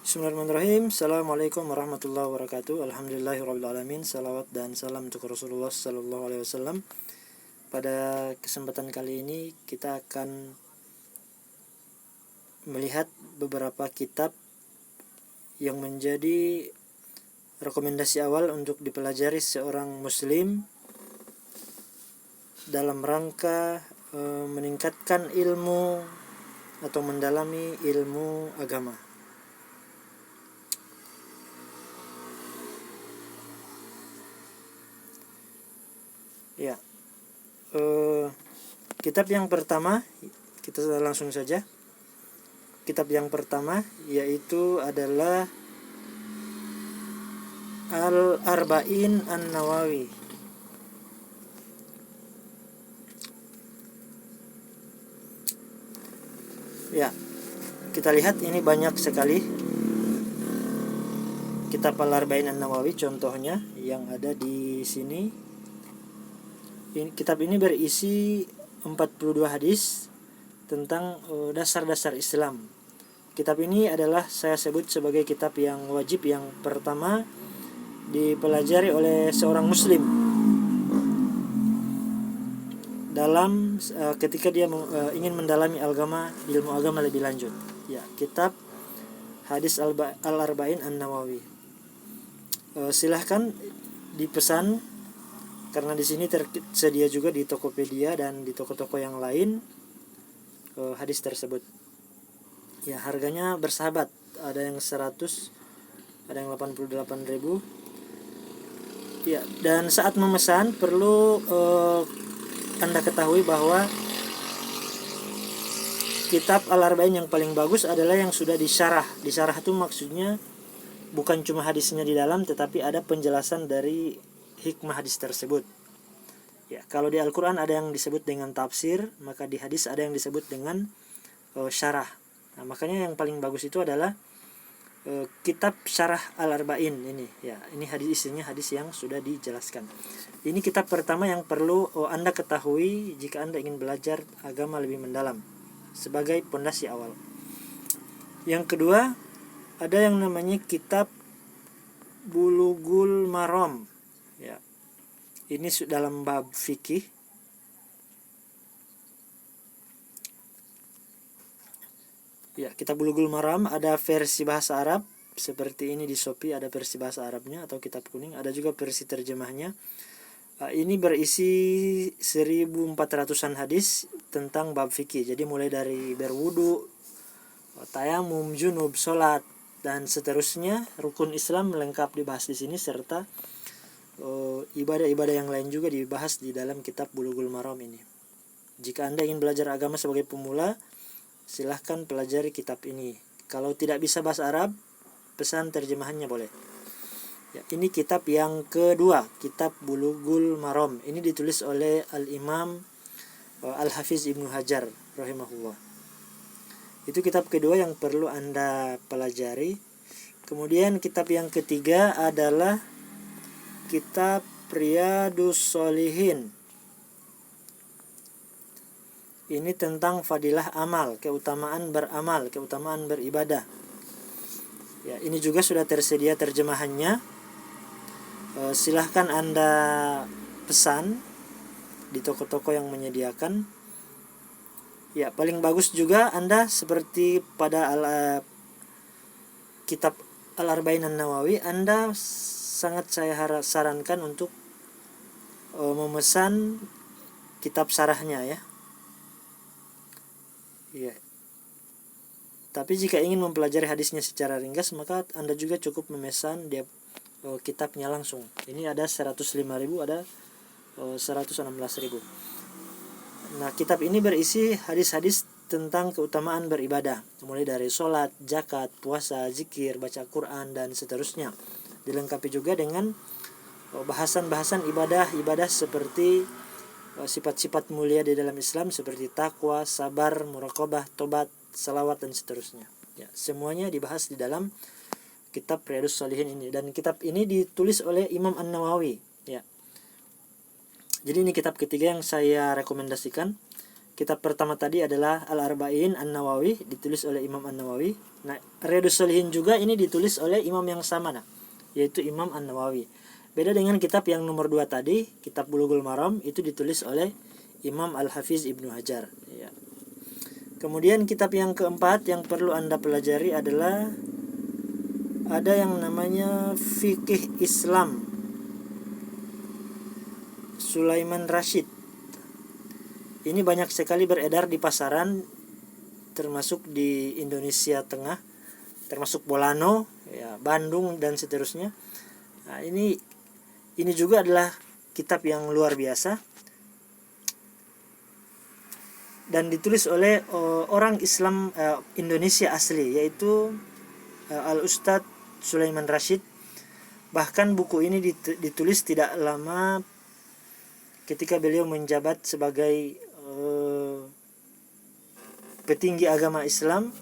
Bismillahirrahmanirrahim. Assalamualaikum warahmatullahi wabarakatuh. Alhamdulillahirrahmanirrahim. Salawat dan salam untuk Rasulullah Sallallahu Alaihi Wasallam. Pada kesempatan kali ini kita akan melihat beberapa kitab yang menjadi rekomendasi awal untuk dipelajari seorang muslim dalam rangka meningkatkan ilmu atau mendalami ilmu agama. Ya, kitab yang pertama kita langsung saja. Kitab yang pertama yaitu adalah Al-Arba'in An-Nawawi. Ya, kita lihat ini banyak sekali kitab Al-Arba'in An-Nawawi contohnya yang ada di sini. Kitab ini berisi 42 hadis tentang dasar-dasar Islam. Kitab ini adalah saya sebut sebagai kitab yang wajib yang pertama dipelajari oleh seorang muslim dalam ketika dia ingin mendalami ilmu agama lebih lanjut. Ya, kitab hadis Al-Arba'in An-Nawawi. Silahkan dipesan karena di sini tersedia juga di Tokopedia dan di toko-toko yang lain hadis tersebut. Ya, harganya bersahabat. Ada yang 100, ada yang 88.000. Ya, dan saat memesan perlu Anda ketahui bahwa kitab Al-Arba'in yang paling bagus adalah yang sudah disyarah. Disyarah itu maksudnya bukan cuma hadisnya di dalam, tetapi ada penjelasan dari hikmah hadis tersebut. Ya, kalau di Al-Quran ada yang disebut dengan tafsir, maka di hadis ada yang disebut dengan syarah. Nah, makanya yang paling bagus itu adalah kitab syarah Al-Arba'in ini. Ya, ini isinya hadis yang sudah dijelaskan. Ini kitab pertama yang perlu Anda ketahui jika Anda ingin belajar agama lebih mendalam sebagai pondasi awal. Yang kedua, ada yang namanya kitab Bulughul Maram. Ya, ini dalam bab fikih. Ya, kitab Bulughul Maram ada versi bahasa Arab seperti ini di Shopee, ada versi bahasa Arabnya atau kitab kuning, ada juga versi terjemahnya. Ini berisi 1400-an hadis tentang bab fikih. Jadi mulai dari berwudu, tayamum, junub, salat dan seterusnya, rukun Islam lengkap dibahas di sini serta ibadah-ibadah yang lain juga dibahas di dalam kitab Bulughul Maram ini. Jika Anda ingin belajar agama sebagai pemula, silahkan pelajari kitab ini. Kalau tidak bisa bahasa Arab, pesan terjemahannya boleh. Ya, ini kitab yang kedua, kitab Bulughul Maram. Ini ditulis oleh Al-Imam Al-Hafiz Ibnu Hajar rahimahullah. Itu kitab kedua yang perlu Anda pelajari. Kemudian kitab yang ketiga adalah kitab Riyadhus Shalihin. Ini tentang fadilah amal, keutamaan beramal, keutamaan beribadah. Ya, ini juga sudah tersedia terjemahannya. Silahkan Anda pesan di toko-toko yang menyediakan. Ya, paling bagus juga Anda seperti pada kitab Al-Arba'in An-Nawawi, Anda sangat saya sarankan untuk memesan kitab syarahnya ya. Ya. Tapi jika ingin mempelajari hadisnya secara ringkas, maka Anda juga cukup memesan kitabnya langsung. Ini ada 105.000, ada 116.000. Nah, kitab ini berisi hadis-hadis tentang keutamaan beribadah, mulai dari sholat, zakat, puasa, zikir, baca Quran dan seterusnya. Dilengkapi juga dengan bahasan-bahasan ibadah seperti sifat-sifat mulia di dalam Islam seperti takwa, sabar, muraqabah, tobat, salawat dan seterusnya. Ya, semuanya dibahas di dalam kitab Riyadhus Shalihin ini, dan kitab ini ditulis oleh Imam An-Nawawi. Ya. Jadi ini kitab ketiga yang saya rekomendasikan. Kitab pertama tadi adalah Al-Arba'in An-Nawawi, ditulis oleh Imam An-Nawawi. Nah, Riyadhus Shalihin juga ini ditulis oleh imam yang sama, yaitu Imam An-Nawawi. Beda dengan kitab yang nomor 2 tadi, kitab Bulughul Maram, itu ditulis oleh Imam Al-Hafiz Ibnu Hajar, ya. Kemudian kitab yang keempat yang perlu Anda pelajari adalah ada yang namanya Fikih Islam Sulaiman Rashid. Ini banyak sekali beredar di pasaran, termasuk di Indonesia Tengah, termasuk Bolano, ya, Bandung dan seterusnya. Nah, ini juga adalah kitab yang luar biasa dan ditulis oleh orang Islam Indonesia asli, yaitu Al-Ustadz Sulaiman Rashid. Bahkan buku ini ditulis tidak lama ketika beliau menjabat sebagai petinggi agama Islam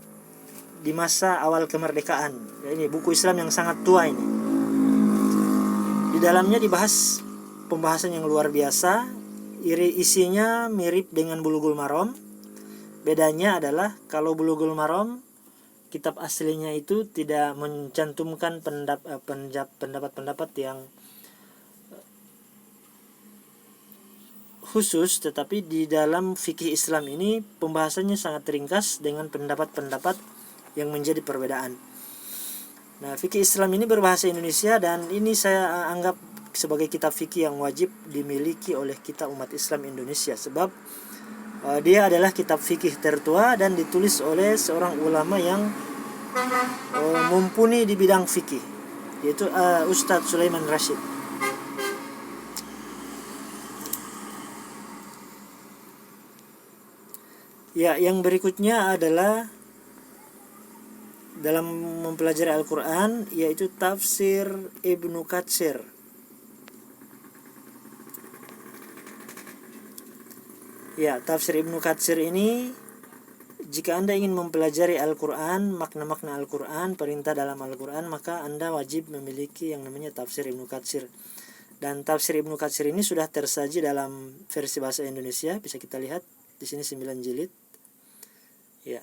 di masa awal kemerdekaan. Ini buku Islam yang sangat tua ini. Di dalamnya dibahas pembahasan yang luar biasa. Isinya mirip dengan Bulughul Maram. Bedanya adalah kalau Bulughul Maram kitab aslinya itu tidak mencantumkan pendapat-pendapat yang khusus, tetapi di dalam fikih Islam ini pembahasannya sangat ringkas dengan pendapat-pendapat yang menjadi perbedaan. Nah, fikih Islam ini berbahasa Indonesia dan ini saya anggap sebagai kitab fikih yang wajib dimiliki oleh kita umat Islam Indonesia, sebab dia adalah kitab fikih tertua dan ditulis oleh seorang ulama yang mumpuni di bidang fikih, yaitu Ustadz Sulaiman Rashid. Ya, yang berikutnya adalah dalam mempelajari Al-Quran, yaitu tafsir Ibnu Katsir. Ya, tafsir Ibnu Katsir ini, jika Anda ingin mempelajari Al-Quran, makna-makna Al-Quran, perintah dalam Al-Quran, maka Anda wajib memiliki yang namanya tafsir Ibnu Katsir. Dan tafsir Ibnu Katsir ini sudah tersaji dalam versi bahasa Indonesia, bisa kita lihat di sini 9 jilid. Ya,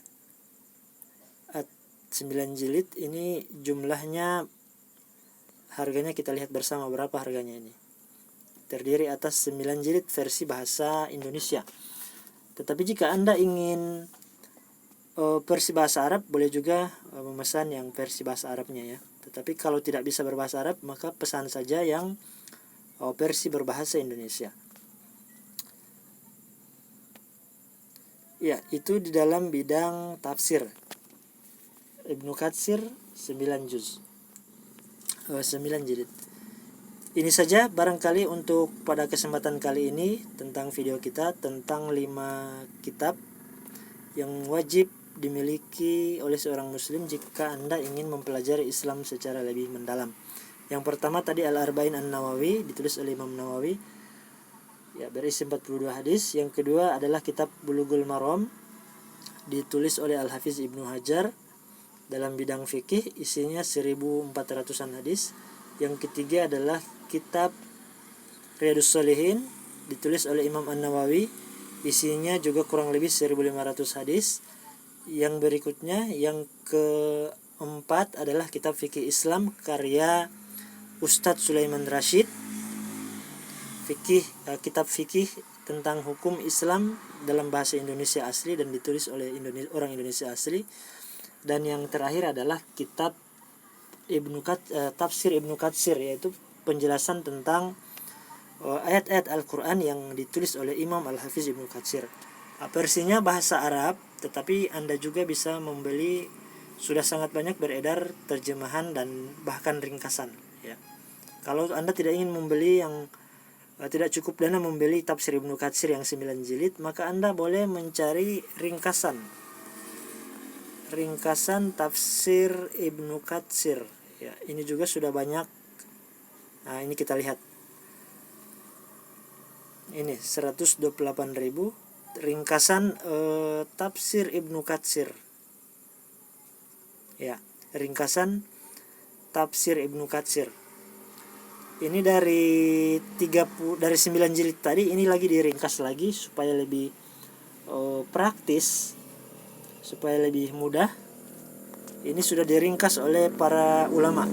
9 jilid ini jumlahnya, harganya kita lihat bersama berapa harganya ini. Terdiri atas 9 jilid versi bahasa Indonesia. Tetapi jika Anda ingin versi bahasa Arab, boleh juga memesan yang versi bahasa Arabnya, ya. Tetapi kalau tidak bisa berbahasa Arab, maka pesan saja yang versi berbahasa Indonesia. Ya, itu di dalam bidang tafsir. Ibnu Katsir 9 juz. 9 jilid. Ini saja barangkali untuk pada kesempatan kali ini tentang video kita tentang 5 kitab yang wajib dimiliki oleh seorang muslim jika Anda ingin mempelajari Islam secara lebih mendalam. Yang pertama tadi Al-Arba'in An-Nawawi, ditulis oleh Imam Nawawi, ya, berisi 42 hadis. Yang kedua adalah kitab Bulughul Maram, ditulis oleh Al-Hafiz Ibnu Hajar, dalam bidang fikih, isinya 1400-an hadis. Yang ketiga adalah kitab Riyadhus Shalihin, ditulis oleh Imam An-Nawawi, isinya juga kurang lebih 1500 hadis. Yang berikutnya, yang keempat adalah kitab fikih Islam karya Ustadz Sulaiman Rashid, kitab fikih tentang hukum Islam dalam bahasa Indonesia asli dan ditulis oleh orang Indonesia asli. Dan yang terakhir adalah kitab tafsir Ibnu Katsir, yaitu penjelasan tentang ayat-ayat Al-Quran yang ditulis oleh Imam Al-Hafiz Ibnu Katsir. Versinya bahasa Arab, tetapi Anda juga bisa membeli, sudah sangat banyak beredar terjemahan dan bahkan ringkasan, ya. Kalau Anda tidak ingin membeli yang tidak cukup dana membeli tafsir Ibnu Katsir yang 9 jilid, maka Anda boleh mencari ringkasan tafsir Ibnu Katsir, ya. Ini juga sudah banyak. Nah, ini kita lihat. Ini 128.000 ringkasan tafsir Ibnu Katsir. Ya, ringkasan tafsir Ibnu Katsir. Ini dari 9 jilid tadi, ini lagi diringkas lagi supaya lebih praktis, supaya lebih mudah. Ini sudah diringkas oleh para ulama.